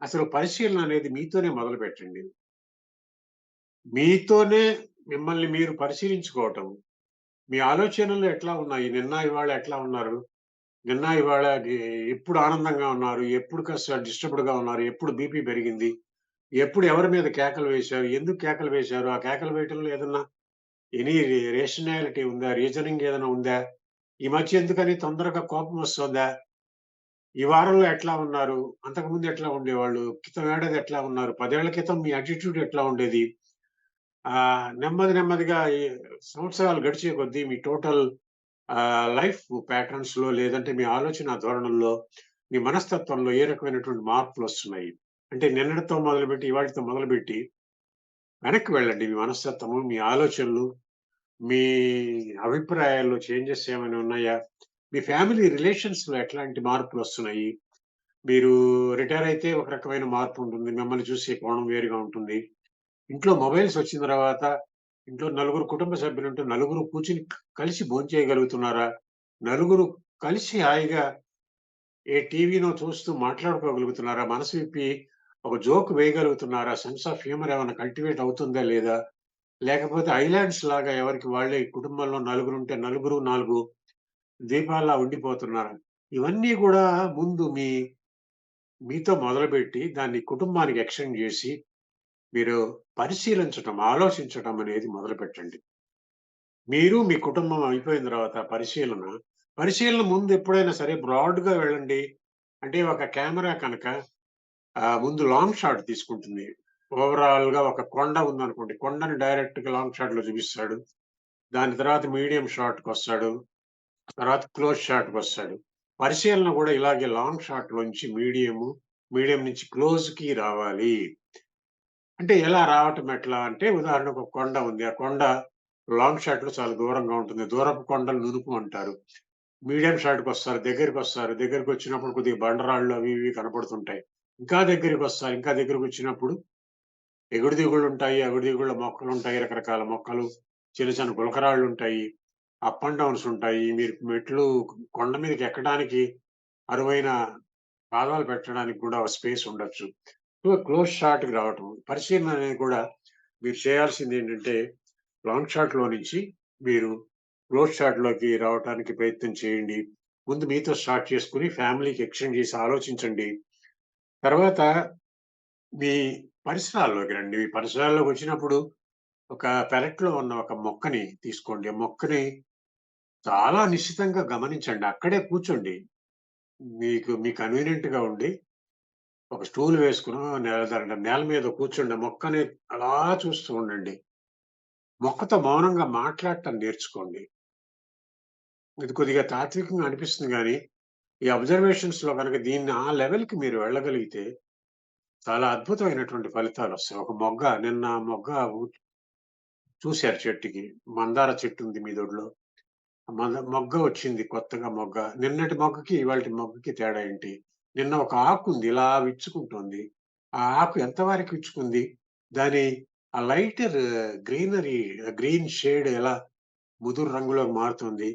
అసలు పరిశీలన అనేది మీతోనే మొదలుపెట్టండి. మీతోనే మిమ్మల్ని మీరు పరిశీలించుకోవటం. మీ ఆలోచనలు ఎట్లా ఉన్నాయి? నిన్న, ఇవాళ ఎట్లా ఉన్నారు? నిన్న, ఇవాళ ఎప్పుడు ఆనందంగా ఉన్నారు? ఎప్పుడు కాస్త డిస్టర్బ్డ్‌గా ఉన్నారు? ఎప్పుడు బీపీ పెరిగింది? ఎప్పుడు ఎవరి మీద కేకలు వేశారు? ఎందుకు కేకలు వేశారు? ఆ కేకలు వేయటంలో ఏదన్నా ఎనీ రేషనాలిటీ ఉందా? రీజనింగ్ ఏదైనా ఉందా? ఈ మధ్య ఎందుకని తొందరగా కోపం వస్తోందా? ఈ వారంలో ఎట్లా ఉన్నారు? అంతకుముందు ఎట్లా ఉండేవాళ్ళు? క్రితం ఏడాది ఎట్లా ఉన్నారు? 10 ఏళ్ల క్రితం మీ యాటిట్యూడ్ ఎట్లా ఉండేది? నెమ్మదిగా ఈ సంవత్సరాలు గడిచే కొద్దీ మీ టోటల్ లైఫ్ ప్యాటర్న్స్‌లో లేదంటే మీ ఆలోచన ధోరణుల్లో, మీ మనస్తత్వంలో ఏ రకమైనటువంటి మార్పులొస్తున్నాయి? అంటే నిన్నటితో మొదలుపెట్టి, ఇవాల్టితో మొదలుపెట్టి వెనక్కి వెళ్ళండి. మీ మనస్తత్వము, మీ ఆలోచనలు, మీ అభిప్రాయాల్లో చేంజెస్ ఏమైనా ఉన్నాయా? మీ ఫ్యామిలీ రిలేషన్స్‌లో ఎట్లాంటి మార్పులొస్తున్నాయి? మీరు రిటైర్ అయితే ఒక రకమైన మార్పు ఉంటుంది. మిమ్మల్ని చూసే కోణం వేరుగా ఉంటుంది. ఇంట్లో మొబైల్స్ వచ్చిన తర్వాత ఇంట్లో నలుగురు కుటుంబ సభ్యులుంటే నలుగురు కూర్చొని కలిసి భోంచేయగలుగుతున్నారా? నలుగురు కలిసి హాయిగా ఏ టీవీనో చూస్తూ మాట్లాడుకోగలుగుతున్నారా? మనసు విప్పి ఒక జోక్ వేయగలుగుతున్నారా? సెన్స్ ఆఫ్ హ్యూమర్ ఏమైనా కల్టివేట్ అవుతుందా లేదా? లేకపోతే ఐలాండ్స్ లాగా ఎవరికి వాళ్ళే కుటుంబంలో నలుగురుంటే నలుగురు 4 ద్వీపాల్లా ఉండిపోతున్నారా? ఇవన్నీ గూడా ముందు మీతో మొదలుపెట్టి దాన్ని కుటుంబానికి ఎక్స్టెండ్ జేసి మీరు పరిశీలించటం, ఆలోచించటం అనేది మొదలుపెట్టండి. మీరు మీ కుటుంబం అయిపోయిన తర్వాత పరిశీలన ముందు ఎప్పుడైనా సరే బ్రాడ్‌గా వెళ్ళండి. అంటే ఒక కెమెరా కనుక ముందు లాంగ్ షాట్ తీసుకుంటుంది. ఓవరాల్‌గా ఒక కొండ ఉందనుకోండి. కొండని డైరెక్ట్‌గా లాంగ్ షాట్‌లో చూపిస్తాడు. దాని తర్వాత మీడియం షాట్‌కొస్తాడు. తర్వాత క్లోజ్ షాట్‌కొస్తాడు. పరిశీలన గూడా ఇలాగే లాంగ్ షాట్‌లోంచి మీడియం నుంచి క్లోజ్‌కి రావాలి. అంటే ఎలా రావటం ఎట్లా అంటే ఉదాహరణకు ఒక కొండ ఉంది. ఆ కొండ లాంగ్ షాట్‌లో చాలా దూరంగా ఉంటుంది. దూరపు కొండలు నునుపు అంటారు. మీడియం షాట్‌కొస్తారు. దగ్గరికొస్తారు. దగ్గరికొచ్చినప్పుడు కొద్దిగా బండరాళ్ళు అవి ఇవి కనపడుతుంటాయి. ఇంకా దగ్గరికొస్తారు. ఇంకా దగ్గరికొచ్చినప్పుడు ఎగుడు దిగుడులుంటాయి. ఎగుడు దిగుడులో మొక్కలుంటాయి. రకరకాల మొక్కలు, చిన్న చిన్న గులకరాళ్ళుంటాయి. అప్ అండ్ డౌన్స్ ఉంటాయి. మీరు మెట్లు కొండ మీదకి ఎక్కడానికి అనువైన పాదాలు పెట్టడానికి కూడా స్పేస్ ఉండొచ్చు. క్లోజ్ షాట్‌కి రావటం. పరిశీలన అనేది కూడా మీరు చేయాల్సిందేంటంటే, లాంగ్ షాట్‌లో నుంచి మీరు క్లోజ్ షాట్‌లోకి రావటానికి ప్రయత్నం చేయండి. ముందు మీతో స్టార్ట్ చేసుకొని ఫ్యామిలీకి ఎక్స్టెండ్ చేసి ఆలోచించండి. తర్వాత మీ పరిసరాల్లోకి రండి. మీ పరిసరాల్లోకొచ్చినప్పుడు ఒక పెరట్లో ఉన్న ఒక మొక్కని తీసుకోండి. ఆ మొక్కని చాలా నిశితంగా గమనించండి. అక్కడే కూర్చోండి. మీ కన్వీనియంట్‌గా ఉండి ఒక స్టూల్ వేసుకొనో, నేల మీద కూర్చుండి. ఆ మొక్కని అలా చూస్తూ ఉండండి. మొక్కతో మౌనంగా మాట్లాడటం నేర్చుకోండి. ఇది కొద్దిగా తాత్వికంగా అనిపిస్తుంది గానీ, ఈ అబ్జర్వేషన్స్‌లో గనక దీన్ని ఆ లెవెల్‌కి మీరు వెళ్ళగలిగితే, చాలా అద్భుతమైనటువంటి ఫలితాలొస్తాయి. ఒక మొగ్గ నిన్న మొగ్గ చూసారు చెట్టుకి. మందార చెట్టుంది మీ దొడ్లో. మొగ్గ వచ్చింది కొత్తగా మొగ్గ. నిన్నటి మొగ్గకి, ఇవాల్టి మొగ్గకి తేడా ఏంటి? నిన్న ఒక ఆకుంది ఇలా విచ్చుకుంటోంది. ఆ ఆకు ఎంత వరకు విచ్చుకుంది? దాని ఆ లైటర్ గ్రీనరీ గ్రీన్ షేడ్ ఎలా ముదురు రంగులోకి మారుతుంది?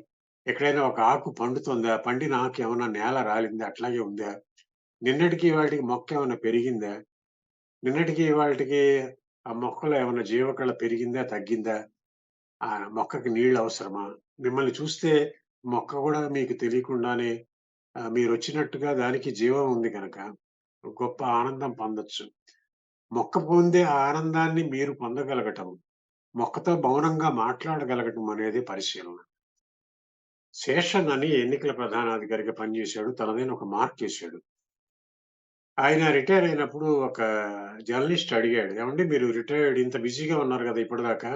ఎక్కడైనా ఒక ఆకు పండుతుందా? పండిన ఆకు ఏమన్నా నేల రాలిందా? అట్లాగే ఉందా? నిన్నటికి ఇవాల్టికి మొక్క ఏమన్నా పెరిగిందా? నిన్నటికి ఇవాల్టికి ఆ మొక్కలో ఏమన్నా జీవకళ పెరిగిందా? తగ్గిందా? మొక్కకి నీళ్ళు అవసరమా? మిమ్మల్ని చూస్తే మొక్క గూడా మీకు తెలియకుండానే మీరొచ్చినట్టుగా దానికి జీవం ఉంది గనక గొప్ప ఆనందం పొందొచ్చు. మొక్క పొందే ఆ ఆనందాన్ని మీరు పొందగలగటం, మొక్కతో మౌనంగా మాట్లాడగలగటం అనేది పరిశీలన. శేషన్ అని ఎన్నికల ప్రధానాధికారిగా పనిజేశాడు. తనదైన ఒక మార్కేశాడు. ఆయన రిటైర్ అయినప్పుడు ఒక జర్నలిస్ట్ అడిగాడు. "ఏవండీ మీరు రిటైర్డ్ ఇంత బిజీగా ఉన్నారు గదా! ఇప్పటిదాకా.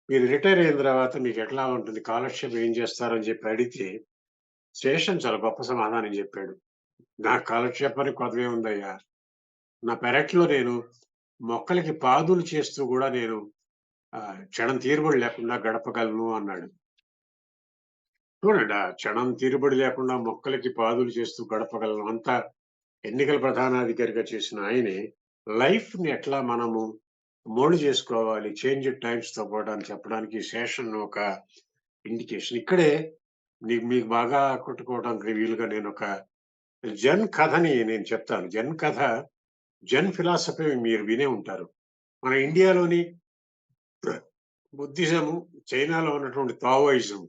మీరు రిటైర్ అయిన తర్వాత మీకెట్లా ఉంటుంది? కాలక్షేపం ఏం చేస్తారని" జెప్పి అడిగితే, శేషన్ చాలా గొప్ప సమాధానం జెప్పాడు. "నా కాలక్షేపానికి కొదవేముందయ్యా! నా పెరట్లో నేను మొక్కలకి పాదులు చేస్తూ గూడా నేను క్షణం తీరుబడి లేకుండా గడపగలను" అన్నాడు. చూడండి క్షణం తీరుబడి లేకుండా మొక్కలకి పాదులు చేస్తూ గడపగలను. అంత ఎన్నికల ప్రధానాధికారిగా చేసిన ఆయనే లైఫ్‌ని ఎట్లా మనము మోల్డ్ జేసుకోవాలి, చేంజ్డ్ టైమ్స్‌తో పాటు అని చెప్పడానికి శేషన్ ఒక ఇండికేషన్. ఇక్కడే మీకు బాగా ఆకట్టుకోవడానికి వీలుగా నేనొక జెన్ కథని నేను చెప్తాను. జెన్ కథ జెన్ ఫిలాసఫీ మీరు వినే ఉంటారు. మన ఇండియాలోని బుద్ధిజము, చైనాలో ఉన్నటువంటి తావోయిజం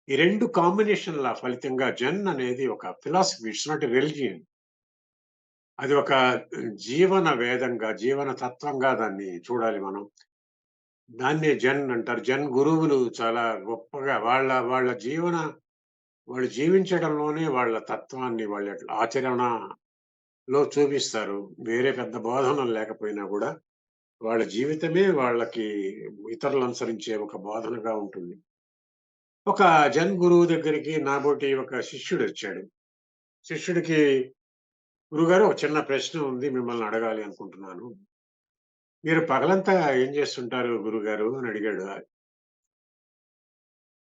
ఈ 2 కాంబినేషన్‌ల ఫలితంగా జెన్ అనేది ఒక philosophy. It's not a religion. అది ఒక జీవన వేదంగా, జీవన తత్వంగా దాన్ని చూడాలి మనం. దాన్నే జెన్ అంటారు. జెన్ గురువులు చాలా గొప్పగా వాళ్ళు జీవించడంలోనే వాళ్ళ తత్వాన్ని వాళ్ళ ఆచరణలో చూపిస్తారు. వేరే పెద్ద బోధనలు లేకపోయినా గూడా వాళ్ళ జీవితమే వాళ్ళకి ఇతరులు అనుసరించే ఒక బోధనగా ఉంటుంది. ఒక జెన్ గురువు దగ్గరికి నాబోటి ఒక శిష్యుడొచ్చాడు. శిష్యుడికి, "గురువుగారు ఒక చిన్న ప్రశ్న ఉంది మిమ్మల్ని అడగాలి అనుకుంటున్నాను. మీరు పగలంతా ఏం చేస్తుంటారు గురువుగారు?" అని అడిగాడు.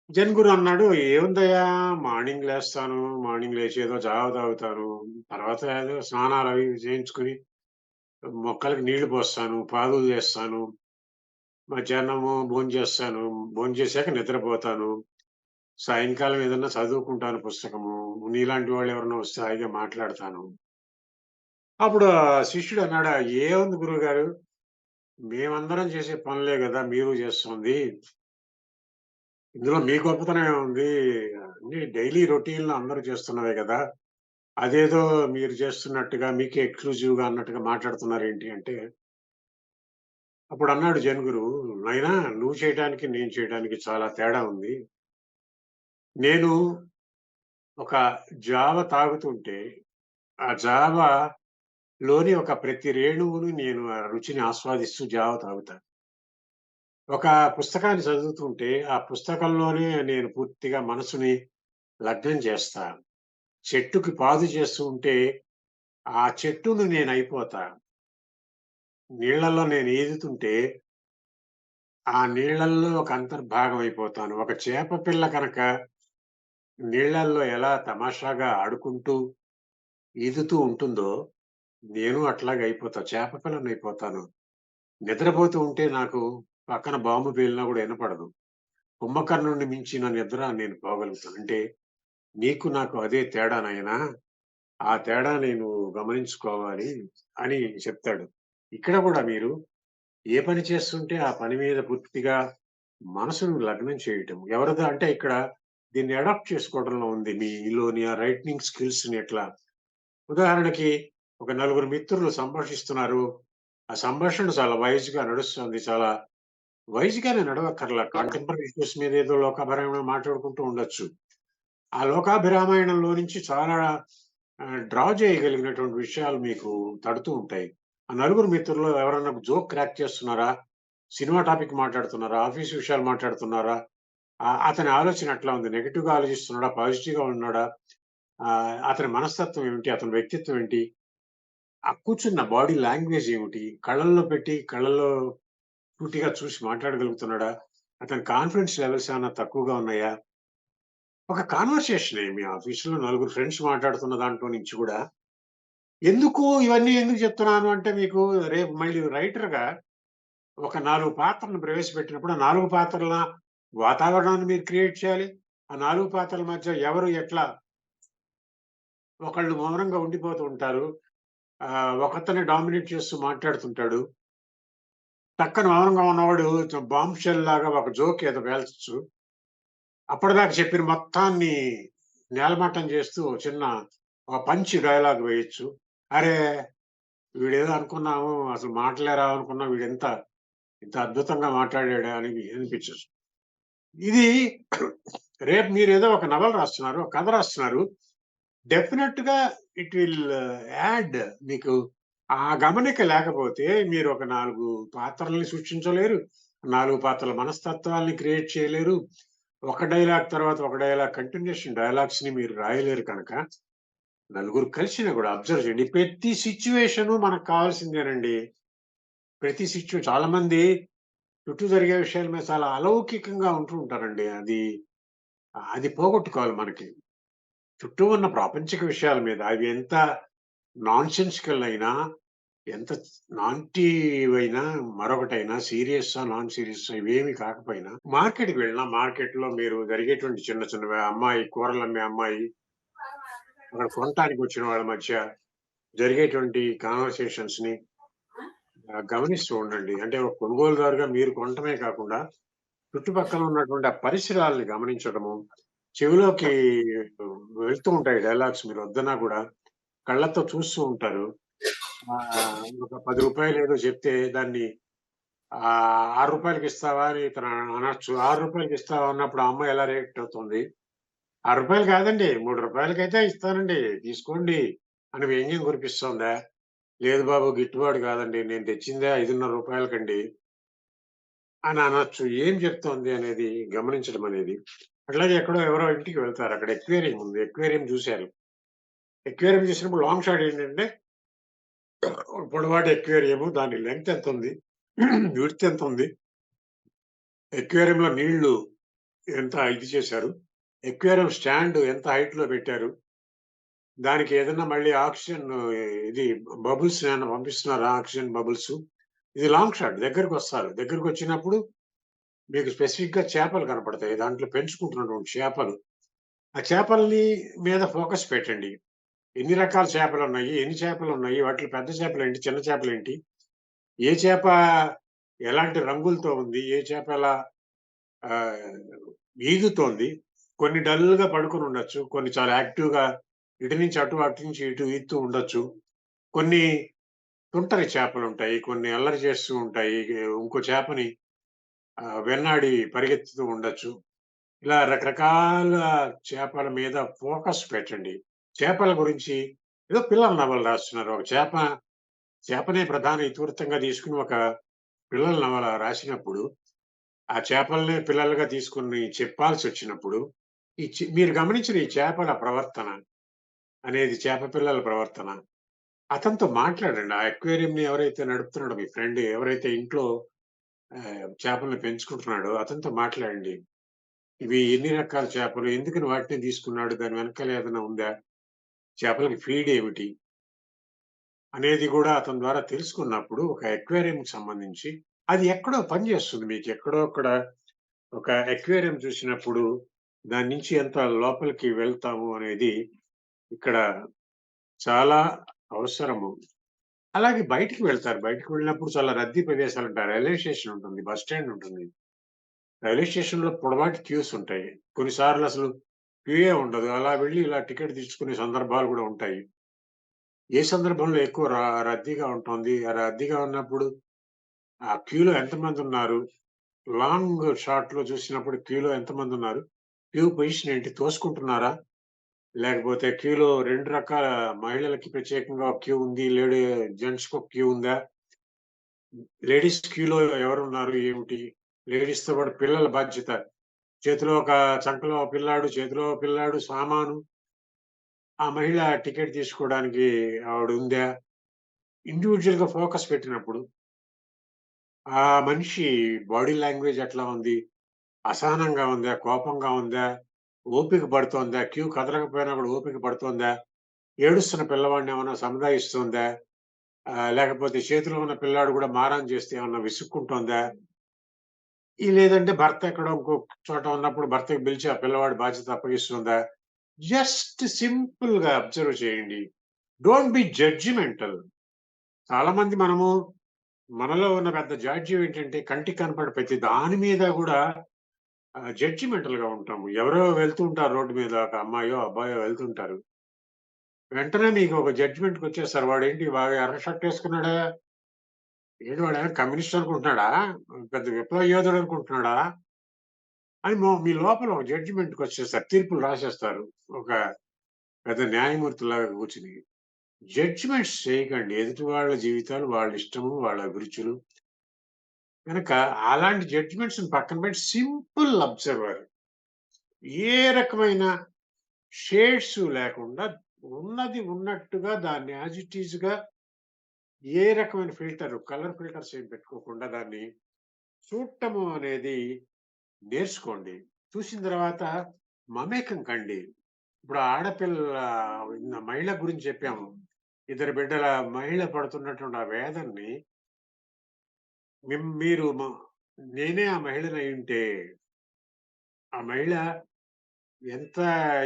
జెన్ గురు అన్నాడు, "ఏముందయ్యా, మార్నింగ్ లేచి ఏదో జావ తాగుతాను. తర్వాత ఏదో స్నానాలవి చేయించుకొని మొక్కలకి నీళ్లు పోస్తాను, పాదులు చేస్తాను. మధ్యాహ్నము భోంచేస్తాను. భోంచేశాక నిద్రపోతాను. సాయంకాలం ఏదన్నా చదువుకుంటాను పుస్తకము. నీలాంటి వాళ్ళెవరన్నా వస్తే హాయిగా మాట్లాడతాను." అప్పుడు ఆ శిష్యుడన్నాడు, "ఏముంది గురువుగారు, మేమందరం చేసే పనులే గదా మీరు చేస్తుంది. ఇందులో మీ గొప్పతనం ఏముంది? అన్నీ డైలీ రొటీన్‌లో అందరూ చేస్తున్నవే గదా! అదేదో మీరు చేస్తున్నట్టుగా మీకే ఎక్స్‌క్లూజివ్‌గా అన్నట్టుగా మాట్లాడుతున్నారేంటి?" అంటే అప్పుడన్నాడు జైన్ గురువు, "నాయనా, నువ్వు చేయటానికి, నేను చేయటానికి చాలా తేడా ఉంది. నేను ఒక జావ తాగుతుంటే, ఆ జావలోని ఒక ప్రతి రేణువును నేను ఆ రుచిని ఆస్వాదిస్తూ జావ తాగుతా. ఒక పుస్తకాన్ని చదువుతుంటే, ఆ పుస్తకంలోనే నేను పూర్తిగా మనసుని లగ్నం చేస్తా. చెట్టుకి పాదు చేస్తూ ఉంటే, ఆ చెట్టుని నేనయిపోతా. నీళ్ళలో నేను ఈదుతుంటే, ఆ నీళ్ళల్లో ఒక అంతర్భాగం అయిపోతాను. ఒక చేప పిల్ల కనుక నీళ్ళల్లో ఎలా తమాషాగా ఆడుకుంటూ, ఈదుతూ ఉంటుందో, నేను అట్లాగే అయిపోతా. చేప పిల్లనయిపోతాను. నిద్రపోతూ ఉంటే నాకు పక్కన బాంబు పేలినా గూడా ఇనపడదు. కుంభకర్ణుడిని మించిన నిద్ర నేను పోగలుగుతాను. అంటే నీకు నాకు అదే తేడా నాయనా! ఆ తేడాని నువ్వు గమనించుకోవాలి అని చెప్తాడు. ఇక్కడ గూడా మీరు ఏ పని చేస్తుంటే ఆ పని మీద పూర్తిగా మనసును లగ్నం చేయటం. ఎవరిదో అంటే ఇక్కడ దీన్ని అడాప్ట్ చేసుకోవడంలో ఉంది. మీలోని ఆ రైటనింగ్ స్కిల్స్‌ని ఎట్లా ఉదాహరణకి ఒక నలుగురు మిత్రులు సంభాషిస్తున్నారు. ఆ సంభాషణ చాలా వైస్‌గా నడుస్తుంది. చాలా వైస్‌గానే నడవక్కర్లా. కంటెంపరరీ ఇష్యూస్ మీద ఏదో లోకాభిరామంగా మాట్లాడుకుంటూ ఉండొచ్చు. ఆ లోకాభిరామాయణంలో నుంచి చాలా డ్రా చేయగలిగినటువంటి విషయాలు మీకు తడుతూ ఉంటాయి. ఆ నలుగురు మిత్రుల్లో ఎవరన్నా జోక్ క్రాక్ చేస్తున్నారా? సినిమా టాపిక్ మాట్లాడుతున్నారా? ఆఫీస్ విషయాలు మాట్లాడుతున్నారా? అతని ఆలోచన ఎట్లా ఉంది? నెగెటివ్‌గా ఆలోచిస్తున్నాడా? పాజిటివ్‌గా ఉన్నాడా? అతని మనస్తత్వం ఏమిటి? అతని వ్యక్తిత్వం ఏంటి? ఆ కూర్చున్న బాడీ లాంగ్వేజ్ ఏమిటి? కళ్ళల్లో సూటిగా చూసి మాట్లాడగలుగుతున్నాడా? అతని కాన్ఫిడెన్స్ లెవెల్స్ ఏమన్నా తక్కువగా ఉన్నాయా? ఒక కన్వర్సేషనే మీ ఆఫీస్‌లో నలుగురు ఫ్రెండ్స్ మాట్లాడుతున్న దాంట్లో నుంచి గూడా, ఇవన్నీ ఎందుకు చెప్తున్నాను అంటే మీకు రేపు మళ్ళీ రైటర్‌గా ఒక 4 పాత్రలను ప్రవేశపెట్టినప్పుడు, ఆ 4 పాత్రల వాతావరణాన్ని మీరు క్రియేట్ చేయాలి. ఆ 4 పాత్రల మధ్య ఎవరు ఎట్లా ఒకళ్ళు మౌనంగా ఉండిపోతూ ఉంటారు. ఒకతనే డామినేట్ చేస్తూ మాట్లాడుతుంటాడు. పక్కన మౌనంగా ఉన్నవాడు బాంబ్ షెల్ లాగా ఒక జోక్ ఏదో పేల్చొచ్చు. అప్పటిదాకా చెప్పిన మొత్తాన్ని నేలమట్టం చేస్తూ ఒక పంచ్ డైలాగ్ వేయొచ్చు. అరే! వీడేదో అనుకున్నాము, అసలు మాటలే రావనుకున్నాం. ఇంత అద్భుతంగా మాట్లాడాడా అని అనిపించొచ్చు. ఇది రేపు మీరేదో ఒక నవల రాస్తున్నారు. ఒక కథ రాస్తున్నారు. డెఫినెట్‌గా ఇట్ విల్ యాడ్ మీకు ఆ గమనిక లేకపోతే మీరు ఒక 4 పాత్రలని సృష్టించలేరు. 4 పాత్రల మనస్తత్వాల్ని క్రియేట్ చేయలేరు. ఒక డైలాగ్ తర్వాత ఒక డైలాగ్ కంటిన్యూయేషన్ డైలాగ్స్‌ని మీరు రాయలేరు కనుక, నలుగురు కలిసినా గూడా అబ్జర్వ్ చేయండి. ప్రతి సిట్యుయేషను మనకు కావాల్సిందేనండి. చాలా మంది చుట్టూ జరిగే విషయాల మీద చాలా అలౌకికంగా ఉంటూ ఉంటారండి. అది పోగొట్టుకోవాలి మనకి. చుట్టూ ఉన్న ప్రాపంచిక విషయాల మీద అవి ఎంత నాన్‌సెన్సికల్ అయినా, ఎంత నాంటీవైనా, మరొకటైనా సీరియస్సా, నాన్ సీరియస్సా ఇవేమి కాకపోయినా మార్కెట్‌కి వెళ్ళినా మార్కెట్‌లో మీరు జరిగేటువంటి చిన్న చిన్నవి కూరలమ్మే అమ్మాయి, అక్కడ కొనటానికొచ్చిన వాళ్ళ మధ్య జరిగేటువంటి కాన్వర్సేషన్స్‌ని గమనిస్తూ ఉండండి. అంటే ఒక కొనుగోలుదారుగా మీరు కొనటమే కాకుండా, చుట్టుపక్కల ఉన్నటువంటి ఆ పరిసరాల్ని గమనించడము, చెవిలోకి వెళ్తూ ఉంటాయి డైలాగ్స్ మీరు వద్దన్నా కూడా, కళ్ళతో చూస్తూ ఉంటారు. ఒక రూ. 10 ఏదో చెప్తే దాన్ని రూ. 6కి ఇస్తావా అని ఇతను అనొచ్చు. రూ. 6కి ఇస్తావా అన్నప్పుడు ఆ అమ్మాయి ఎలా రియాక్ట్ అవుతుంది? రూ. 6 కాదండి. రూ. 3కైతే ఇస్తానండి. తీసుకోండి అని వ్యంగ్యం కురిపిస్తోందా? లేదు బాబు గిట్టుబాటు కాదండి. నేను తెచ్చిందే రూ. 5.5 అని అనొచ్చు. ఏం చెప్తోంది అనేది గమనించడం అనేది. అట్లాగే ఎక్కడో ఎవరో ఇంటికి వెళ్తారు. అక్కడ ఎక్వేరియం ఉంది. ఎక్వేరియం చూసారు. ఎక్వేరియం చూసినప్పుడు లాంగ్ షాట్ ఏంటంటే పొడవాటి ఎక్వేరియం దాని లెంగ్త్ ఎంతుంది? విడ్త్ ఎంతుంది? ఎక్వేరియంలో నీళ్లు ఎంత ఇది చేశారు? ఎక్వేరియం స్టాండ్ ఎంత హైట్‌లో పెట్టారు? దానికి ఏదన్నా మళ్ళీ ఆక్సిజన్ ఇది బబుల్స్ ఏమన్నా పంపిస్తున్నారా? Oxygen bubbles. ఇది లాంగ్ షాట్ దగ్గరకొస్తారు. దగ్గరకొచ్చినప్పుడు మీకు స్పెసిఫిక్‌గా చేపలు కనపడతాయి. దాంట్లో పెంచుకుంటున్నటువంటి చేపలు. ఆ చేపల్ని మీద ఫోకస్ పెట్టండి. ఎన్ని రకాల చేపలున్నాయి? ఎన్ని చేపలున్నాయి? వాటిలో పెద్ద చేపలేంటి? చిన్న చేపలేంటి? ఏ చేప ఎలాంటి రంగులతో ఉంది? ఏ చేప ఎలా ఆహ్, ఈదుతోంది? కొన్ని డల్‌గా పడుకొనుండొచ్చు. కొన్ని చాలా యాక్టివ్‌గా ఇటు నుంచి అటు, అటు నుంచి ఇటు ఈదుతూ ఉండొచ్చు. కొన్ని తుంటరి చేపలుంటాయి. కొన్ని అల్లరి చేస్తూ ఉంటాయి. ఇంకో చేపని వెన్నాడి పరిగెత్తుతూ ఉండొచ్చు. ఇలా రకరకాల చేపల మీద ఫోకస్ పెట్టండి. చేపల గురించి ఏదో పిల్లల నవల రాస్తున్నారు. ఒక చేపనే ప్రధాన ఇతివృత్తంగా తీసుకొని ఒక పిల్లల నవల రాసినప్పుడు, ఆ చేపలనే పిల్లలుగా తీసుకొని చెప్పాల్సొచ్చినప్పుడు, మీరు గమనించిన ఈ చేపల ప్రవర్తన అనేది చేప పిల్లల ప్రవర్తన, అతనితో మాట్లాడండి. ఆ అక్వేరియంని ఎవరైతే నడుపుతున్నాడో మీ ఫ్రెండ్ ఎవరైతే ఇంట్లో చేపల్ని పెంచుకుంటున్నాడో అతనితో మాట్లాడండి. ఇవి ఎన్ని రకాల చేపలు? ఎందుకని వాటినే తీసుకున్నాడు? దాని వెనకాల ఏదైనా ఉందా? చేపలకి ఫీడ్ ఏమిటి? అనేది గూడా అతని ద్వారా తెలుసుకున్నప్పుడు ఒక అక్వేరియంకి సంబంధించి అది ఎక్కడో పనిచేస్తుంది. మీకెక్కడో అక్కడ ఒక అక్వేరియం చూసినప్పుడు దాని నుంచి ఎంత లోపలికి వెళ్తాము అనేది ఇక్కడ చాలా అవసరము. అలాగే బయటికి వెళ్తారు. బయటికి వెళ్ళినప్పుడు చాలా రద్దీ ప్రదేశాలుంటాయి. రైల్వే స్టేషన్ ఉంటుంది. బస్ స్టాండ్ ఉంటుంది. రైల్వే స్టేషన్‌లో పొడవాటి క్యూస్ ఉంటాయి. కొన్ని సార్లు అసలు క్యూయే ఉండదు. అలా వెళ్లి ఇలా టికెట్ తీసుకునే సందర్భాలు గూడా ఉంటాయి. ఏ సందర్భంలో ఎక్కువ రద్దీగా ఉంటోంది. ఆ రద్దీగా ఉన్నప్పుడు ఆ క్యూలో ఎంతమందున్నారు? లాంగ్ షాట్‌లో చూసినప్పుడు క్యూలో ఎంతమందున్నారు? క్యూ పొజిషన్ ఏంటి? తోసుకుంటున్నారా? లేకపోతే క్యూలో 2 రకాల మహిళలకి ప్రత్యేకంగా ఒక క్యూ ఉంది. జెంట్స్‌కి ఒక క్యూ ఉందా? లేడీస్ క్యూలో ఎవరున్నారు? ఏమిటి? లేడీస్‌తో పాటు పిల్లల బాధ్యత. చేతిలో ఒక చంకలో పిల్లాడు, చేతిలో పిల్లాడు, సామాను. ఆ మహిళ టికెట్ తీసుకోవడానికి ఆవిడుందా? ఇండివిడ్యుయల్‌గా ఫోకస్ పెట్టినప్పుడు ఆ మనిషి బాడీ లాంగ్వేజ్ ఎట్లా ఉంది? అసహనంగా ఉందా? కోపంగా ఉందా? ఓపిక పడుతోందా? క్యూ కదలకపోయినా కూడా ఓపిక పడుతోందా? ఏడుస్తున్న పిల్లవాడిని ఏమన్నా సముదాయిస్తోందా? లేకపోతే చేతిలో ఉన్న పిల్లాడు కూడా మారం చేస్తే ఏమన్నా విసుక్కుంటోందా? లేదంటే భర్త ఎక్కడో ఇంకో చోట ఉన్నప్పుడు భర్తకి పిలిచి ఆ పిల్లవాడి బాధ్యత అప్పగిస్తుందా? జస్ట్ సింపుల్‌గా అబ్జర్వ్ చేయండి. Don't be judgemental. చాలా మంది మనలో ఉన్న పెద్ద జాడ్యం ఏంటంటే కంటికి కనపడే ప్రతి దాని మీద గూడా జడ్జిమెంటల్‌గా ఉంటాము. ఎవరో వెళ్తూ ఉంటారు రోడ్డు మీద ఒక అమ్మాయో, అబ్బాయో వెళ్తుంటారు. వెంటనే మీకు ఒక జడ్జిమెంట్‌కొచ్చేస్తారు. వాడేంటి బాగా ఎర్ర షర్ట్ ఏసుకున్నాడా? ఏంటి వాడేమైనా కమ్యూనిస్ట్ అనుకుంటున్నాడా? పెద్ద విప్లవ యోధుడు అనుకుంటున్నాడా? అని మీ లోపల ఒక జడ్జిమెంట్‌కొచ్చేస్తారు. తీర్పులు రాసేస్తారు. ఒక పెద్ద న్యాయమూర్తిలాగా కూర్చొని. జడ్జిమెంట్స్ చేయకండి. ఎదుటి వాళ్ళ జీవితాలు వాళ్ళ ఇష్టము, వాళ్ళ అభిరుచులు. గనక అలాంటి జడ్జిమెంట్స్‌ని పక్కన పెట్టి సింపుల్ అబ్జర్వర్. ఏ రకమైన షేడ్స్ లేకుండా ఉన్నది ఉన్నట్టుగా దాన్ని యాజ్ ఇట్ ఈస్‌గా ఏ రకమైన కలర్ ఫిల్టర్స్ ఏం పెట్టుకోకుండా దాన్ని చూడటము అనేది నేర్చుకోండి. చూసిన తర్వాత మమేకం కండి. ఇప్పుడు మహిళ గురించి చెప్పాము. ఇద్దరు బిడ్డల మహిళ పడుతున్నటువంటి ఆ వేదనని మీరు నేనే ఆ మహిళనయ్యుంటే, ఆ మహిళ ఎంత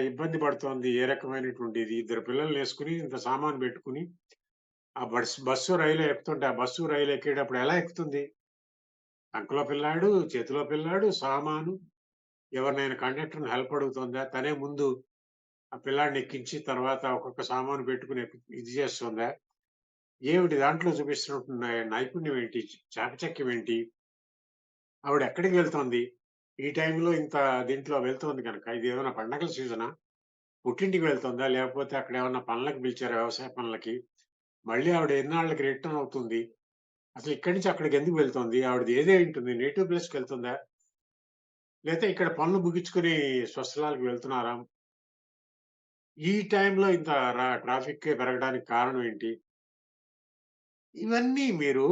ఇబ్బంది పడుతోంది, ఏ రకమైనటువంటిది ఇద్దరు పిల్లల్నేసుకొని, ఇంత సామాను పెట్టుకొని ఆ బస్సు, రైలు ఎక్కుతుంటే, ఆ బస్సు, రైలు ఎక్కేటప్పుడు ఎలా ఎక్కుతుంది? సంకలో పిల్లాడు, చేతిలో పిల్లాడు, సామాను, ఎవరినైనా కండక్టర్‌ని హెల్ప్ అడుగుతుందా? తనే ముందు ఆ పిల్లాడిని ఎక్కించి తర్వాత ఒక్కొక్క సామాను పెట్టుకొని ఇది చేస్తుందా? ఏమిటి దాంట్లో చూపిస్తున్నటువంటి నైపుణ్యం ఏంటి? చాకచక్యం ఏంటి? ఆవిడ ఎక్కడికి వెళ్తోంది? ఈ టైంలో ఇంత దీంట్లో వెళ్తోంది గనక ఇదేమైనా పండగల సీజనా? పుట్టింటికి వెళ్తుందా? లేకపోతే అక్కడేమన్నా పనులకి పిలిచారా వ్యవసాయ పనులకి? మళ్ళీ ఆవిడ ఎన్నాళ్ళకి రిటర్న్ అవుతుంది? అసలు ఇక్కడి నుంచి అక్కడికెందుకు వెళ్తోంది? ఆవిడది ఏదైయుంటుంది? నేటివ్ ప్లేస్‌కెళ్తుందా? లేతే ఇక్కడ పనులు ముగించుకొని స్వస్థలాలకు వెళ్తున్నారా? ఈ టైంలో ఇంత ట్రాఫిక్ పెరగడానికి కారణం ఏంటి? ఇవన్నీ మీరు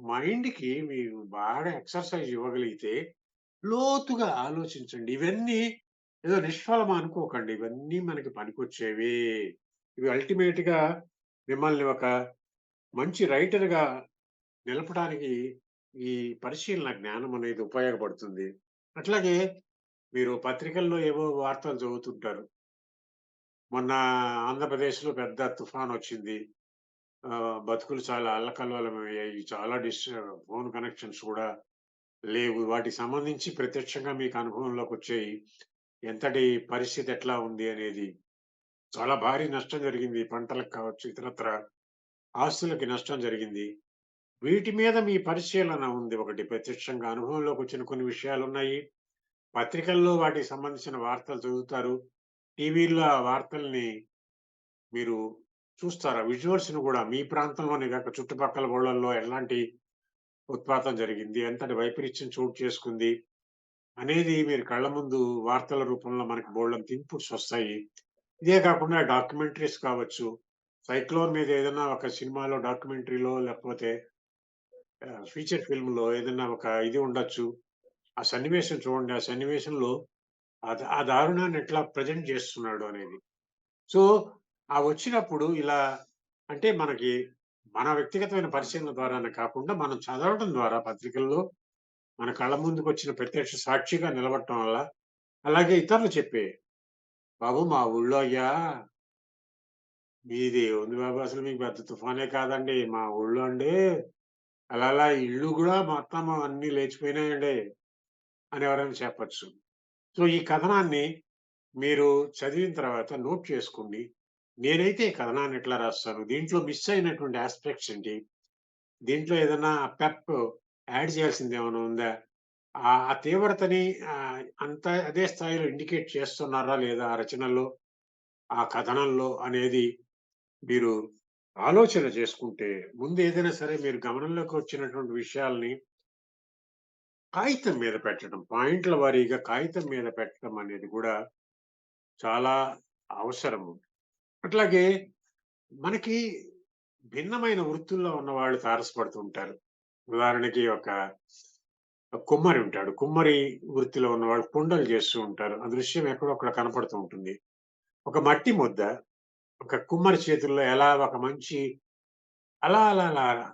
మైండ్‌కి మీరు బాగా ఎక్సర్‌సైజ్ ఇవ్వగలిగితే, లోతుగా ఆలోచించండి. ఇవన్నీ ఏదో నిష్ఫలం అనుకోకండి. ఇవన్నీ మనకి పనికొచ్చేవే. ఇవి అల్టిమేట్‌గా మిమ్మల్ని ఒక మంచి రైటర్‌గా నిలపడానికి ఈ పరిశీలన జ్ఞానం అనేది ఉపయోగపడుతుంది. అట్లాగే మీరు పత్రికల్లో ఏవో వార్తలు చదువుతుంటారు. మొన్న ఆంధ్రప్రదేశ్‌లో పెద్ద తుఫానొచ్చింది. బతుకులు చాలా అల్లకల్లోలమయ్యాయి. చాలా ఫోన్ కనెక్షన్స్ కూడా లేవు. వాటికి సంబంధించి ప్రత్యక్షంగా మీకు అనుభవంలోకొచ్చాయి. ఎంతటి పరిస్థితి ఎట్లా ఉంది అనేది. చాలా భారీ నష్టం జరిగింది. పంటలకు కావచ్చు, ఇతరత్ర ఆస్తులకి నష్టం జరిగింది. వీటి మీద మీ పరిశీలన ఉంది ఒకటి. ప్రత్యక్షంగా అనుభవంలోకొచ్చిన కొన్ని విషయాలున్నాయి. పత్రికల్లో వాటికి సంబంధించిన వార్తలు చదువుతారు. టీవీల్లో ఆ వార్తల్ని మీరు చూస్తారా? విజువల్స్‌ని గూడా మీ ప్రాంతంలోనే గాక చుట్టుపక్కల ఊళ్ళల్లో ఎలాంటి ఉత్పాతం జరిగింది? ఎంతటి వైపరీత్యం చోటు చేసుకుంది? అనేది మీరు కళ్ళ ముందు వార్తల రూపంలో మనకు బోలెడంత ఇన్‌పుట్స్ వస్తాయి. ఇదే కాకుండా డాక్యుమెంటరీస్ కావచ్చు. సైక్లోన్ మీద ఏదైనా ఒక సినిమాలో డాక్యుమెంటరీలో లేకపోతే ఫీచర్ ఫిల్మ్‌లో ఏదైనా ఒక ఇది ఉండొచ్చు. ఆ సన్నివేశం చూడండి. ఆ సన్నివేశంలో ఆ దారుణాన్ని ఎట్లా ప్రెజెంట్ చేస్తున్నాడు అనేది. సో, ఆ వచ్చినప్పుడు ఇలా అంటే మనకి మన వ్యక్తిగతమైన పరిశీలన ద్వారానే కాకుండా మనం చదవడం ద్వారా పత్రికల్లో మన కళ్ళ ముందుకొచ్చిన ప్రత్యక్ష సాక్షిగా నిలబడటం వల్ల, అలాగే ఇతరులు చెప్పే, "బాబు మా ఊళ్ళో అయ్యా మీది ఉంది బాబు అసలు మీకు పెద్ద తుఫానే కాదండి. మా ఊళ్ళో అండి అలా అలా ఇల్లు గూడా మొత్తం అన్నీ లేచిపోయినాయండి" అని ఎవరైనా చెప్పొచ్చు. సో, ఈ కథనాన్ని మీరు చదివిన తర్వాత నోట్ చేసుకోండి. నేనైతే ఈ కథనాన్ని ఎట్లా రాస్తాను? దీంట్లో మిస్ అయినటువంటి యాస్పెక్ట్స్ ఏంటి? దీంట్లో ఏదన్నా పెప్ యాడ్ చేయాల్సిందేమైనా ఉందా? ఆ తీవ్రతని అంత అదే స్థాయిలో ఇండికేట్ చేస్తున్నారా లేదా ఆ రచనల్లో, ఆ కథనంలో అనేది మీరు ఆలోచన చేసుకుంటే, ముందు ఏదైనా సరే మీరు గమనంలోకి వచ్చినటువంటి విషయాల్ని కాగితం మీద పెట్టడం. పాయింట్ల వారీగా కాగితం మీద పెట్టడం అనేది గూడా చాలా అవసరము. అట్లాగే మనకి భిన్నమైన వృత్తుల్లో ఉన్నవాళ్ళు తారసపడుతూ ఉంటారు. ఉదాహరణకి ఒక కుమ్మరి ఉంటాడు. కుమ్మరి వృత్తిలో ఉన్నవాళ్ళు కుండలు చేస్తూ ఉంటారు. ఆ దృశ్యం ఎక్కడో అక్కడ కనపడుతూ ఉంటుంది. ఒక మట్టి ముద్ద ఒక కుమ్మరి చేతుల్లో ఎలా ఒక మంచి అలా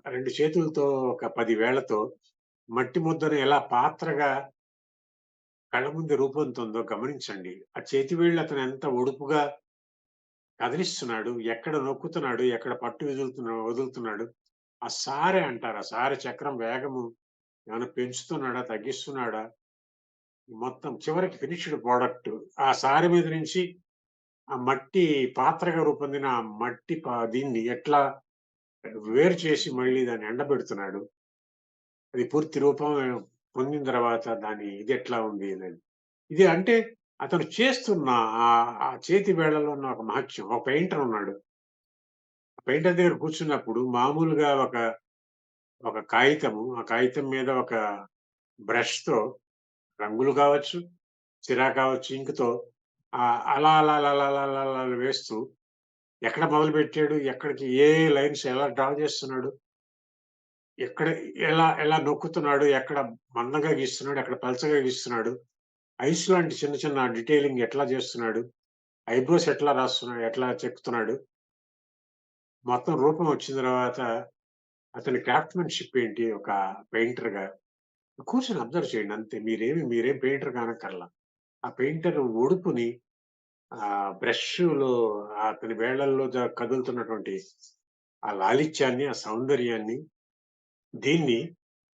2 చేతులతో ఒక 10 వేళ్లతో మట్టి ముద్దను ఎలా పాత్రగా కళ్ళ ముందు రూపొందుతుందో గమనించండి. ఆ చేతి వేళ్ళు అతను ఎంత ఒడుపుగా కదిలిస్తున్నాడు, ఎక్కడ నొక్కుతున్నాడు, ఎక్కడ పట్టు వదులుతున్నాడు. ఆ సారె అంటారు. ఆ సారె చక్రం వేగము ఏమైనా పెంచుతున్నాడా? తగ్గిస్తున్నాడా? మొత్తం చివరికి ఫినిష్డ్ ప్రొడక్ట్. ఆ సారె మీద నుంచి ఆ మట్టి పాత్రగా రూపొందిన ఆ మట్టి దీన్ని ఎట్లా వేరు చేసి మళ్ళీ దాన్ని ఎండబెడుతున్నాడు. అది పూర్తి రూపం పొందిన తర్వాత దాని ఇదెట్లా ఉంది అనేది. ఇది అంటే అతను చేస్తున్న ఆ చేతి వేళ్ళలో ఉన్న ఒక మహత్యం. ఒక పెయింటర్ ఉన్నాడు. పెయింటర్ దగ్గర కూర్చున్నప్పుడు మామూలుగా ఒక కాగితము, ఆ కాగితం మీద ఒక బ్రష్‌తో రంగులు కావచ్చు, సిరా కావచ్చు, ఇంక్‌తో అలా వేస్తూ ఎక్కడ మొదలుపెట్టాడు, ఎక్కడికి ఏ లైన్స్ ఎలా డ్రా చేస్తున్నాడు, ఎక్కడ ఎలా నొక్కుతున్నాడు, ఎక్కడ మందంగా గీస్తున్నాడు, ఎక్కడ పలచగా గీస్తున్నాడు, ఐస్ లాంటి చిన్న చిన్న డీటెయిలింగ్ ఎట్లా చేస్తున్నాడు, ఐబ్రోస్ ఎట్లా రాస్తున్నాడు, ఎట్లా చెక్కుతున్నాడు, మొత్తం రూపం వచ్చిన తర్వాత అతని క్రాఫ్ట్‌మన్‌షిప్ ఏంటి ఒక పెయింటర్‌గా కూర్చొని అబ్జర్వ్ చేయండి అంతే. మీరేం పెయింటర్ కానక్కర్లా. ఆ పెయింటర్ ఒడుపుని బ్రష్‌లో అతని వేళ్ళల్లో కదులుతున్నటువంటి ఆ లాలిత్యాన్ని, ఆ సౌందర్యాన్ని, దీన్ని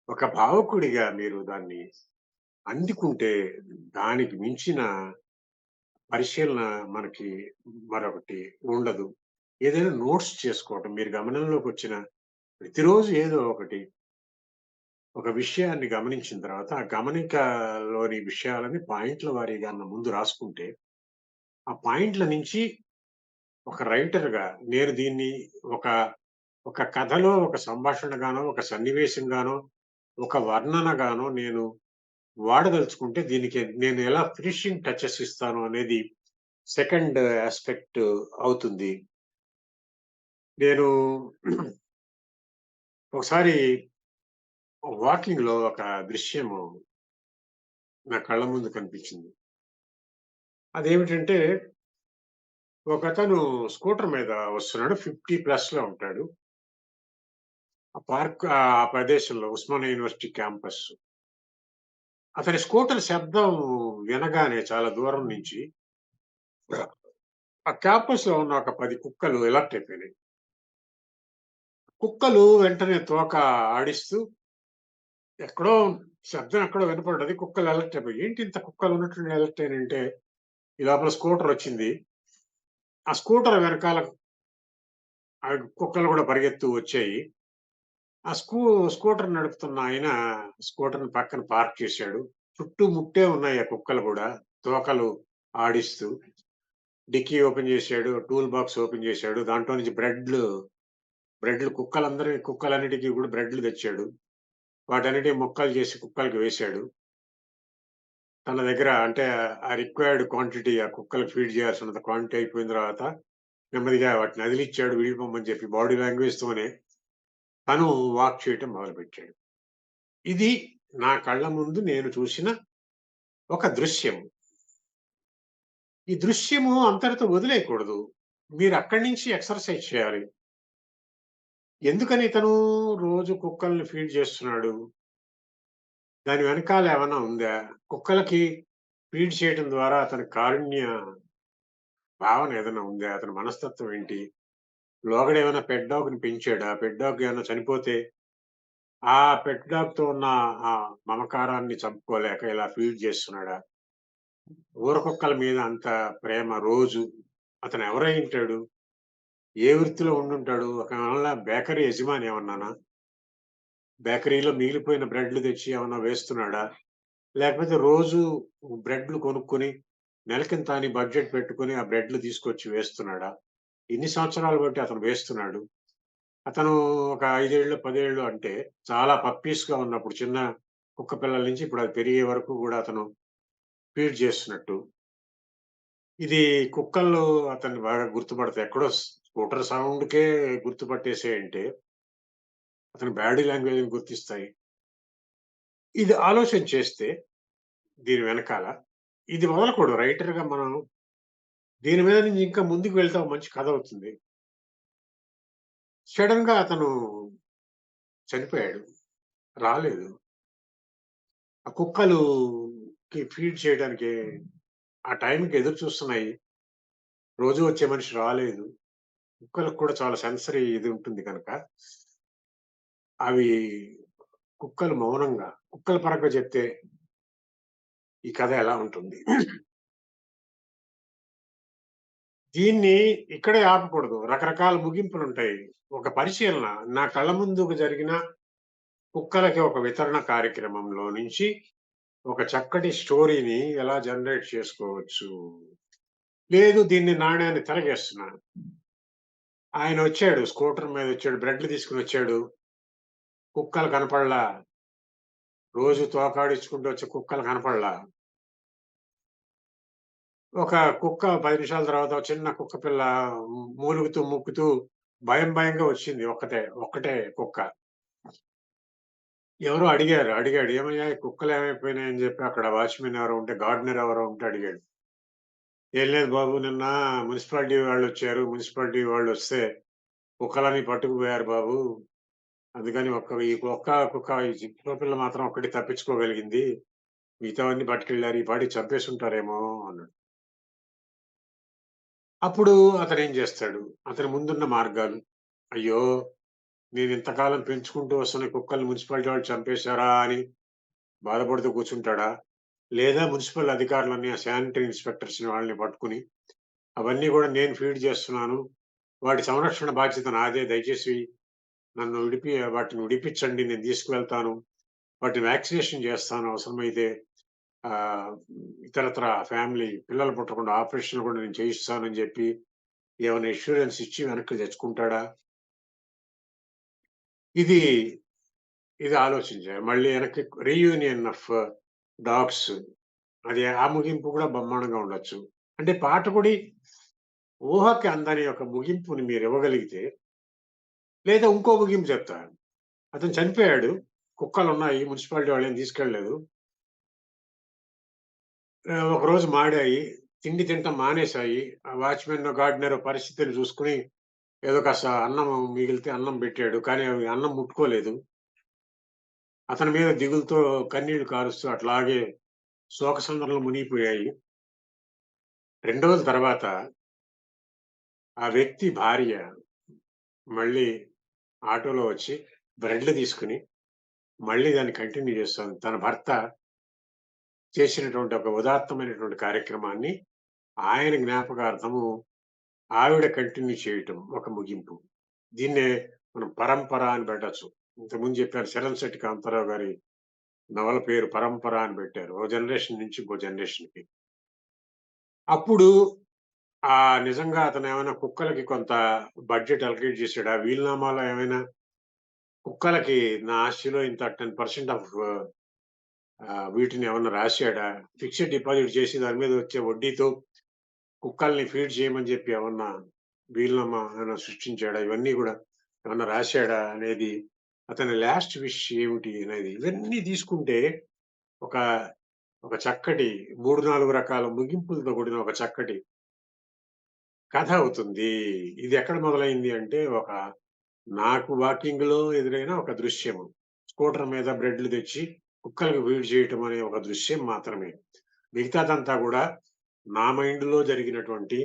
ఒక భావకుడిగా మీరు దాన్ని అందుకుంటే దానికి మించిన పరిశీలన మనకి మరొకటి ఉండదు. ఏదైనా నోట్స్ చేసుకోవటం మీరు గమనంలోకొచ్చిన ప్రతిరోజు ఏదో ఒకటి ఒక విషయాన్ని గమనించిన తర్వాత, ఆ గమనికలోని విషయాలని పాయింట్ల వారీగా ముందు రాసుకుంటే, ఆ పాయింట్ల నుంచి ఒక రైటర్‌గా నేను దీన్ని ఒక, ఒక కథలో ఒక సంభాషణగానో, ఒక సన్నివేశంగానో, ఒక వర్ణనగానో నేను వాడదలుచుకుంటే దీనికి నేను ఎలా ఫినిషింగ్ టచెస్ ఇస్తాను అనేది సెకండ్ యాస్పెక్ట్ అవుతుంది. నేను ఒకసారి వాకింగ్‌లో ఒక దృశ్యము నా కళ్ళ ముందు కనిపించింది. అదేమిటంటే ఒకతను స్కూటర్ మీద వస్తున్నాడు. 50 ప్లస్‌లో ఉంటాడు. ఆ ప్రదేశంలో ఉస్మానియా యూనివర్సిటీ క్యాంపస్. అతని స్కూటర్ శబ్దం వినగానే చాలా దూరం నుంచి ఆ క్యాంపస్‌లో ఉన్న ఒక 10 కుక్కలు అలర్ట్ అయిపోయినాయి. కుక్కలు వెంటనే తోక ఆడిస్తూ ఎక్కడో శబ్దం ఎక్కడో వినపడ్డది. కుక్కలు అలర్ట్ అయిపోయాయి. ఏంటి ఇంత కుక్కలు ఉన్నట్టుండి అలర్ట్ అయినాయంటే, ఈ లోపల స్కూటర్ వచ్చింది. ఆ స్కూటర్ వెనకాల కుక్కలు కూడా పరిగెత్తు వచ్చాయి. ఆ స్కూటర్ నడుపుతున్న ఆయన స్కూటర్‌ని పక్కన పార్క్ చేశాడు. చుట్టూ ముట్టే ఉన్నాయి ఆ కుక్కలు గూడా. తోకలు ఆడిస్తూ. డిక్కీ ఓపెన్ చేశాడు. టూల్ బాక్స్ ఓపెన్ చేశాడు. దాంట్లో నుంచి బ్రెడ్‌లు కుక్కలన్నిటికి కూడా బ్రెడ్‌లు తెచ్చాడు. వాటన్నిటిని ముక్కలు చేసి కుక్కలకి వేశాడు. తన దగ్గర అంటే ఆ రిక్వైర్డ్ క్వాంటిటీ ఆ కుక్కలకి ఫీడ్ చేయాల్సినంత క్వాంటిటీ అయిపోయిన తర్వాత నెమ్మదిగా వాటిని వదిలిచ్చాడు వెళ్ళిపోమని చెప్పి బాడీ లాంగ్వేజ్‌తోనే తను వాక్ చేయటం మొదలుపెట్టాడు. ఇది నా కళ్ళ ముందు నేను చూసిన ఒక దృశ్యం. ఈ దృశ్యము అంతటితో వదిలేయకూడదు. మీరక్కడి నుంచి ఎక్సర్‌సైజ్ చేయాలి. ఎందుకని ఇతను రోజు కుక్కల్ని ఫీడ్ చేస్తున్నాడు? దాని వెనకాల ఏమన్నా ఉందా? కుక్కలకి ఫీడ్ చేయటం ద్వారా అతని కారుణ్య భావన ఏదైనా ఉందా? అతని మనస్తత్వం ఏంటి? లోగడ ఏమైనా పెట్ డాగ్‌ని పెంచాడా? పెట్ డాగ్ ఏమైనా చనిపోతే ఆ పెట్ డాగ్‌తో ఉన్న ఆ మమకారాన్ని చంపుకోలేక ఇలా ఫీడ్ చేస్తున్నాడా? ఊర కుక్కల మీద అంత ప్రేమ రోజు. అతను ఎవరైయుంటాడు? ఏ వృత్తిలో ఉండుంటాడు? ఒకవేళ బేకరీ యజమాని ఏమన్నానా? బేకరీలో మిగిలిపోయిన బ్రెడ్‌లు తెచ్చి ఏమన్నా వేస్తున్నాడా? లేకపోతే రోజు బ్రెడ్‌లు కొనుక్కొని నెలకింత అని బడ్జెట్ పెట్టుకొని ఆ బ్రెడ్‌లు తీసుకొచ్చి వేస్తున్నాడా? ఎన్ని సంవత్సరాలు బట్టి అతను వేస్తున్నాడు? అతను ఒక 5 ఏళ్ళు, 10 ఏళ్ళు అంటే చాలా పప్పీస్‌గా ఉన్నప్పుడు చిన్న కుక్క పిల్లల నుంచి ఇప్పుడు అది పెరిగే వరకు గూడా అతను ఫీడ్ చేస్తున్నట్టు. ఇది కుక్కలు అతన్ని బాగా గుర్తుపడతాయి. ఎక్కడో స్కూటర్ సౌండ్‌కే గుర్తుపట్టేసాయంటే అతని బాడీ లాంగ్వేజ్‌ని గుర్తిస్తాయి. ఇది ఆలోచన చేస్తే దీని వెనకాల ఇది వదలకూడదు. రైటర్‌గా మనం దీని మీద నుంచి ఇంకా ముందుకు వెళ్తే ఒక మంచి కథ అవుతుంది. సడెన్‌గా అతను చనిపోయాడు. రాలేదు. ఆ కుక్కలుకి ఫీడ్ చేయడానికి ఆ టైంకి ఎదురు చూస్తున్నాయి. రోజు వచ్చే మనిషి రాలేదు. కుక్కలకు కూడా చాలా సెన్సరీ ఇది ఉంటుంది కనుక, అవి కుక్కలు మౌనంగా కుక్కల పరంగా చెప్తే ఈ కథ ఎలా ఉంటుంది? దీన్ని ఇక్కడే ఆపకూడదు. రకరకాల ముగింపులుంటాయి. ఒక పరిశీలన నా కళ్ళ ముందుకు జరిగిన కుక్కలకి ఒక వితరణ కార్యక్రమంలో నుంచి ఒక చక్కటి స్టోరీని ఎలా జనరేట్ చేసుకోవచ్చు. లేదు దీన్ని నాణేన్ని తిరగేస్తున్నాను. ఆయనొచ్చాడు స్కూటర్ మీదొచ్చాడు. బ్రెడ్‌లు తీసుకొనొచ్చాడు. కుక్కలు కనపడలా. రోజు తోకాడించుకుంటూ వచ్చే కుక్కలు కనపడలా. ఒక కుక్క 10 నిమిషాల తర్వాత ఒక చిన్న కుక్క పిల్ల మూలుగుతూ, ముక్కుతూ భయంగా వచ్చింది ఒక్కటే కుక్క. ఎవరో అడిగాడు. "ఏమయ్యా! ఈ కుక్కలేమైపోయినాయని" చెప్పి అక్కడ వాచ్‌మెన్ ఎవరో ఉంటే, గార్డెనర్ ఎవరో ఉంటే అడిగాడు. "ఏం లేదు బాబు నిన్న మున్సిపాలిటీ వాళ్ళొచ్చారు. మున్సిపాలిటీ వాళ్ళొస్తే కుక్కలన్నీ పట్టుకుపోయారు బాబు. అందుకని ఈ కుక్క పిల్ల మాత్రం ఒక్కటి తప్పించుకోగలిగింది. మిగతావన్నీ పట్టుకెళ్లారు. ఈ పాటికి చంపేసుంటారేమో" అన్నాడు. అప్పుడు అతనేం జేస్తాడు? అతని ముందున్న మార్గాలు. అయ్యో! నేను ఇంతకాలం పెంచుకుంటూ వస్తున్న కుక్కల్ని మున్సిపాలిటీ వాళ్ళు చంపేశారా అని బాధపడుతూ కూర్చుంటాడా? లేదా మున్సిపల్ అధికారులని, ఆ శానిటరీ ఇన్స్‌పెక్టర్స్‌ని వాళ్ళని పట్టుకొని, అవన్నీ గూడా నేను ఫీడ్ చేస్తున్నాను. వాటి సంరక్షణ బాధ్యత నాదే. దయచేసి నన్ను వాటిని విడిపించండి. నేను తీసుకువెళ్తాను. వాటిని వ్యాక్సినేషన్ చేస్తాను అవసరమైతే. ఆహ్, ఇతరత్రా పిల్లలు పుట్టకుండా ఆపరేషన్‌లు కూడా నేను చేయిస్తానని జెప్పి ఏమైనా అష్యూరెన్స్ ఇచ్చి వెనక్కి తెచ్చుకుంటాడా? ఇది, ఇది ఆలోచించాలి. మళ్ళీ వెనక్కి రీయూనియన్ ఆఫ్ డాగ్స్, అది ఆ ముగింపు కూడా బ్రహ్మాండంగా ఉండొచ్చు. అంటే పాఠకుడి ఊహకి అందని ఒక ముగింపుని మీరివ్వగలిగితే, లేదా ఇంకో ముగింపు చెప్తా. అతను చనిపోయాడు. కుక్కలున్నాయి. మున్సిపాలిటీ వాళ్ళేం తీసుకెళ్ళలేదు. ఒకరోజు మాడాయి. తిండి తినటం మానేశాయి. ఆ వాచ్‌మెన్, గార్డెనర్ పరిస్థితిని చూసుకొని ఏదో కాస్త అన్నం మిగిలితే అన్నం పెట్టాడు. కానీ అవి అన్నం ముట్టుకోలేదు. అతని మీద దిగులుతో కన్నీళ్లు కారుస్తూ అట్లాగే శోకసంద్రంలో మునిగిపోయాయి. 2 రోజుల తర్వాత ఆ వ్యక్తి భార్య మళ్ళీ ఆటోలో వచ్చి బ్రెడ్‌లు తీసుకొని మళ్ళీ దాన్ని కంటిన్యూ చేస్తోంది. తన భర్త చేసినటువంటి ఒక ఉదాత్తమైనటువంటి కార్యక్రమాన్ని ఆయన జ్ఞాపకార్థము ఆవిడ కంటిన్యూ చేయటం ఒక ముగింపు. దీన్నే మనం పరంపర అని పెట్టొచ్చు. ఇంతకుముందు చెప్పాను, శరణ్ శెట్టి కాంతారావు గారి నవల పేరు 'పరంపర' అని పెట్టారు. ఓ జనరేషన్ నుంచి ఇంకో జనరేషన్‌కి. అప్పుడు నిజంగా అతనేమైనా కుక్కలకి కొంత బడ్జెట్ అలొకేట్ చేసాడా? వీలునామాలో ఏమైనా కుక్కలకి నా ఆస్తిలో ఇంత 10% ఆఫ్ వీటిని ఏమన్నా రాసాడా? ఫిక్స్డ్ డిపాజిట్ చేసి దాని మీద వచ్చే వడ్డీతో కుక్కల్ని ఫీడ్ చేయమని చెప్పి ఏమన్నా వీలునామా ఏమైనా సృష్టించాడా? ఇవన్నీ గూడా ఏమన్నా రాసాడా అనేది, అతని లాస్ట్ విష్ ఏమిటి అనేది, ఇవన్నీ తీసుకుంటే ఒక, ఒక చక్కటి 3, 4 రకాల ముగింపులతో కూడిన ఒక చక్కటి కథ అవుతుంది. ఇది ఎక్కడ మొదలైంది అంటే, నాకు వాకింగ్‌లో ఎదురైన ఒక దృశ్యము. స్కూటర్ మీద బ్రెడ్‌లు తెచ్చి కుక్కలకి ఫీడ్ చేయటం అనే ఒక దృశ్యం మాత్రమే. మిగతాదంతా గూడా నా మైండ్‌లో జరిగినటువంటి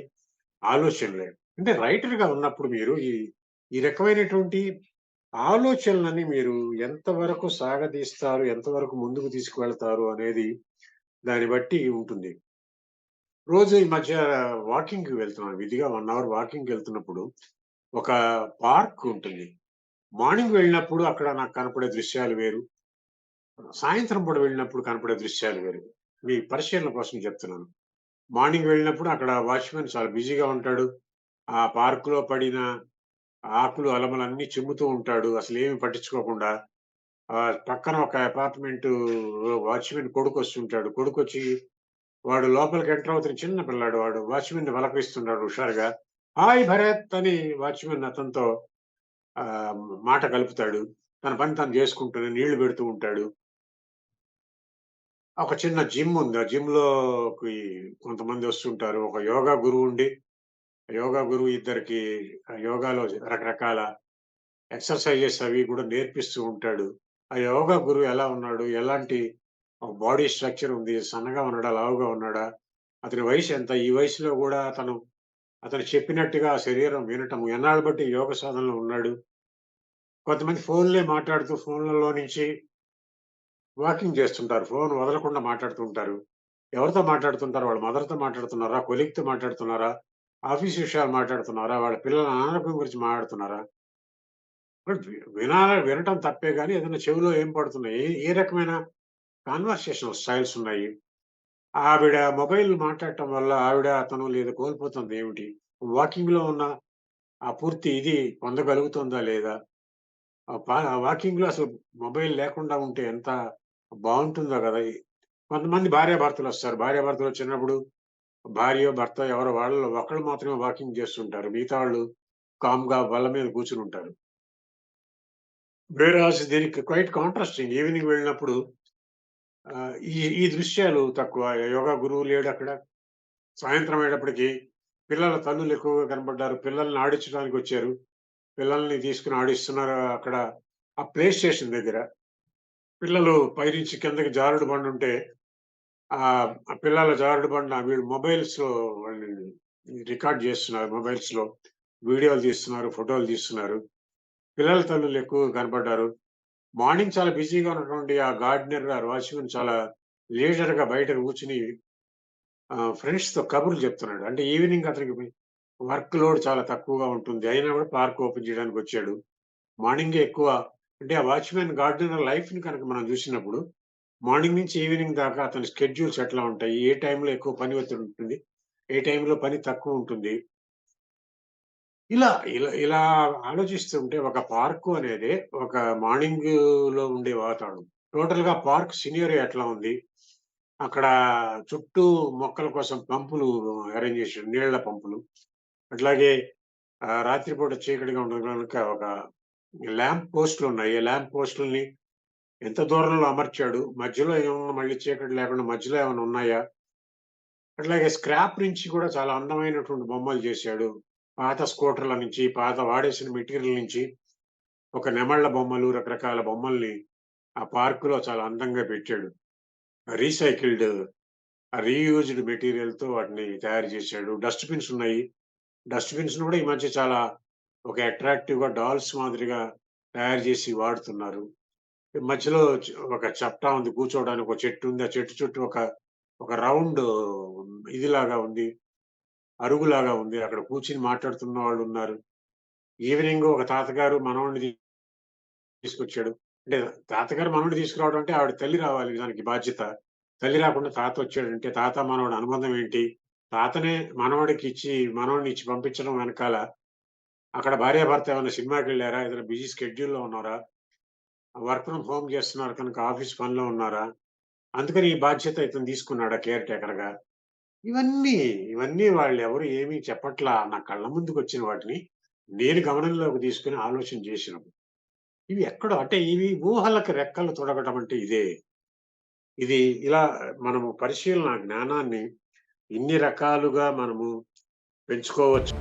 ఆలోచనలే. అంటే రైటర్‌గా ఉన్నప్పుడు మీరు ఈ రకమైనటువంటి ఆలోచనలని మీరు ఎంతవరకు సాగదీస్తారు, ఎంతవరకు ముందుకు తీసుకువెళ్తారు అనేది దాన్ని బట్టి ఉంటుంది. రోజు ఈ మధ్య వాకింగ్‌కి వెళ్తున్నాను. విధిగా 1 అవర్ వాకింగ్‌కెళ్తున్నప్పుడు ఒక పార్క్ ఉంటుంది. మార్నింగ్ వెళ్ళినప్పుడు అక్కడ నాకు కనపడే దృశ్యాలు వేరు. సాయంత్రం పూట వెళ్ళినప్పుడు కనపడే దృశ్యాలు వేరు. మీ పరిశీలన కోసం చెప్తున్నాను. మార్నింగ్ వెళ్ళినప్పుడు అక్కడ వాచ్‌మెన్ చాలా బిజీగా ఉంటాడు. ఆ పార్క్‌లో పడిన ఆకులు, అలమలన్నీ చిమ్ముతూ ఉంటాడు. అసలేమి పట్టించుకోకుండా. పక్కన ఒక అపార్ట్‌మెంటు వాచ్‌మెన్ కొడుకొస్తుంటాడు. కొడుకొచ్చి వాడు లోపలికి ఎంటర్ అవుతున్న చిన్న పిల్లాడు వాడు. వాచ్‌మెన్‌ని పలకరిస్తున్నాడు హుషారుగా. హాయ్ భరత్ అని వాచ్‌మెన్ అతనితో ఆహ్, మాట కలుపుతాడు. తన పని తను జేసుకుంటూనే నీళ్లు పెడుతూ ఉంటాడు. ఒక చిన్న జిమ్ ఉంది. ఆ జిమ్‌లోకి కొంతమంది వస్తుంటారు. ఒక యోగా గురువుండి, యోగా గురువు ఇద్దరికి యోగాలో రకరకాల ఎక్సర్‌సైజెస్ అవి కూడా నేర్పిస్తూ ఉంటాడు. ఆ యోగా గురువు ఎలా ఉన్నాడు? ఎలాంటి బాడీ స్ట్రక్చర్ ఉంది? సన్నగా ఉన్నాడా? లావుగా ఉన్నాడా? అతని వయసు ఎంత? ఈ వయసులో గూడా అతను చెప్పినట్టుగా ఆ శరీరం వినటం, ఎన్నాళ్ళు బట్టి యోగ సాధనలో ఉన్నాడు. కొంతమంది ఫోన్‌లే మాట్లాడుతూ ఫోన్‌లలో నుంచి వాకింగ్ చేస్తుంటారు. ఫోన్ వదలకుండా మాట్లాడుతూ ఉంటారు. ఎవరితో మాట్లాడుతుంటారు? వాళ్ళ మదర్‌తో మాట్లాడుతున్నారా? కొలీగ్‌తో మాట్లాడుతున్నారా? ఆఫీస్ విషయాలు మాట్లాడుతున్నారా? వాళ్ళ పిల్లల అనారోగ్యం గురించి మాట్లాడుతున్నారా? వినటం తప్పే గాని ఏదైనా చెవిలో ఏం పడుతున్నాయి? ఏ ఏ రకమైన కన్వర్సేషనల్ స్టైల్స్ ఉన్నాయి? ఆవిడ మొబైల్ మాట్లాడటం వల్ల అతను లేదా కోల్పోతుంది ఏమిటి? వాకింగ్‌లో ఉన్న ఆ పూర్తి ఇది పొందగలుగుతుందా లేదా? వాకింగ్‌లో అసలు మొబైల్ లేకుండా ఉంటే ఎంత బావుంటుందో గదా! కొంతమంది భార్యాభర్తలొస్తారు. భార్యాభర్తలొచ్చినప్పుడు భార్యో, భర్తో ఎవరో వాళ్ళలో ఒకళ్ళు మాత్రమే వాకింగ్ చేస్తుంటారు. మిగతా వాళ్ళు కామ్‌గా బల్ల మీద కూర్చొనుంటారు. వేరాజ్ దీనికి క్వైట్ కాంట్రాస్టింగ్. ఈవినింగ్ వెళ్ళినప్పుడు ఈ దృశ్యాలు తక్కువ. యోగా గురువు లేడక్కడ. సాయంత్రం అయ్యేటప్పటికి పిల్లల తల్లులు ఎక్కువగా కనపడ్డారు. పిల్లల్ని ఆడించడానికొచ్చారు. పిల్లల్ని తీసుకొని ఆడిస్తున్నారు అక్కడ ఆ ప్లే స్టేషన్ దగ్గర. పిల్లలు పైనుంచి కిందకి జారుడు బండుంటే ఆ పిల్లల జారుడు బండ వీళ్ళు మొబైల్స్‌లో వాళ్ళని రికార్డ్ చేస్తున్నారు. మొబైల్స్‌లో వీడియోలు తీస్తున్నారు, ఫోటోలు తీస్తున్నారు. పిల్లల తల్లులు ఎక్కువగా కనపడ్డారు. మార్నింగ్ చాలా బిజీగా ఉన్నటువంటి ఆ గార్డెనర్, ఆ వాచ్‌మెన్ చాలా లీజర్‌గా బయట కూర్చొని ఫ్రెండ్స్‌తో కబుర్లు చెప్తున్నాడు. అంటే ఈవినింగ్ అతనికి వర్క్ లోడ్ చాలా తక్కువగా ఉంటుంది. అయినా కూడా పార్క్ ఓపెన్ చేయడానికొచ్చాడు. మార్నింగే ఎక్కువ అంటే ఆ వాచ్‌మెన్ గార్డెనర్ లైఫ్‌ని కనుక మనం చూసినప్పుడు మార్నింగ్ నుంచి ఈవినింగ్ దాకా అతని స్కెడ్యూల్స్ ఎట్లా ఉంటాయి? ఏ టైంలో ఎక్కువ పని ఒత్తిడి ఉంటుంది? ఏ టైంలో పని తక్కువుంటుంది? ఇలా ఇలా ఆలోచిస్తుంటే ఒక పార్కు అనేది ఒక మార్నింగ్‌లో ఉండే వాతావరణం. టోటల్‌గా పార్క్ సినారియో ఎట్లా ఉంది? అక్కడ చుట్టూ మొక్కల కోసం పంపులు అరేంజ్ చేసాడు. నీళ్ల పంపులు. అట్లాగే రాత్రిపూట చీకటిగా ఉండడం గనుక ఒక ల్యాంప్ పోస్టులున్నాయి. ఈ ల్యాంప్ పోస్టుల్ని ఎంత దూరంలో అమర్చాడు? మధ్యలో ఏమన్నా మళ్ళీ చీకటి లేకుండా మధ్యలో ఏమన్నా ఉన్నాయా? అట్లాగే స్క్రాప్ నుంచి కూడా చాలా అందమైనటువంటి బొమ్మలు చేశాడు. పాత స్కూటర్‌ల నుంచి, పాత వాడేసిన మెటీరియల్ నుంచి ఒక నెమళ్ళ బొమ్మలు, రకరకాల బొమ్మల్ని ఆ పార్క్‌లో చాలా అందంగా పెట్టాడు. రీసైకిల్డ్ రీయూజ్డ్ మెటీరియల్‌తో వాటిని తయారు చేశాడు. డస్ట్ బిన్స్ ఉన్నాయి. డస్ట్ బిన్స్‌ని కూడా ఈ మధ్య చాలా ఒక అట్రాక్టివ్‌గా డాల్స్ మాదిరిగా తయారు చేసి వాడుతున్నారు. మధ్యలో ఒక చప్టా ఉంది కూర్చోవడానికి. ఒక చెట్టు ఉంది. ఆ చెట్టు చుట్టూ ఒక రౌండ్ ఇదిలాగా ఉంది. అరుగులాగా ఉంది. అక్కడ కూర్చొని మాట్లాడుతున్న వాళ్ళున్నారు. ఈవినింగ్ ఒక తాతగారు మనవడిని తీసుకొచ్చాడు. అంటే తాతగారు మనవడిని తీసుకురావడం అంటే ఆవిడ తల్లి రావాలి దానికి బాధ్యత. తల్లి రాకుండా తాత వచ్చాడంటే తాత, మనవడు అనుబంధం ఏంటి? తాతనే మనవడికిచ్చి మనవడినిచ్చి పంపించడం వెనకాల అక్కడ భార్యాభర్త ఏమైనా సినిమాకెళ్లారా? ఏదైనా బిజీ స్కెడ్యూల్‌లో ఉన్నారా? వర్క్ ఫ్రమ్ హోమ్ చేస్తున్నారు కనుక ఆఫీస్ పనిలో ఉన్నారా? అందుకని ఈ బాధ్యత ఇతను తీసుకున్నాడా కేర్ టేకర్‌గా? ఇవన్నీ, ఇవన్నీ వాళ్ళెవరు ఏమీ చెప్పట్లా. నా కళ్ళ ముందుకొచ్చిన వాటిని నేను గమనంలోకి తీసుకొని ఆలోచన చేసినప్పుడు. ఇవి ఎక్కడో అంటే ఇవి ఊహలకి రెక్కలు తొడగటం అంటే ఇదే. ఇది ఇలా మనము పరిశీలన జ్ఞానాన్ని ఇన్ని రకాలుగా మనము పెంచుకోవచ్చు.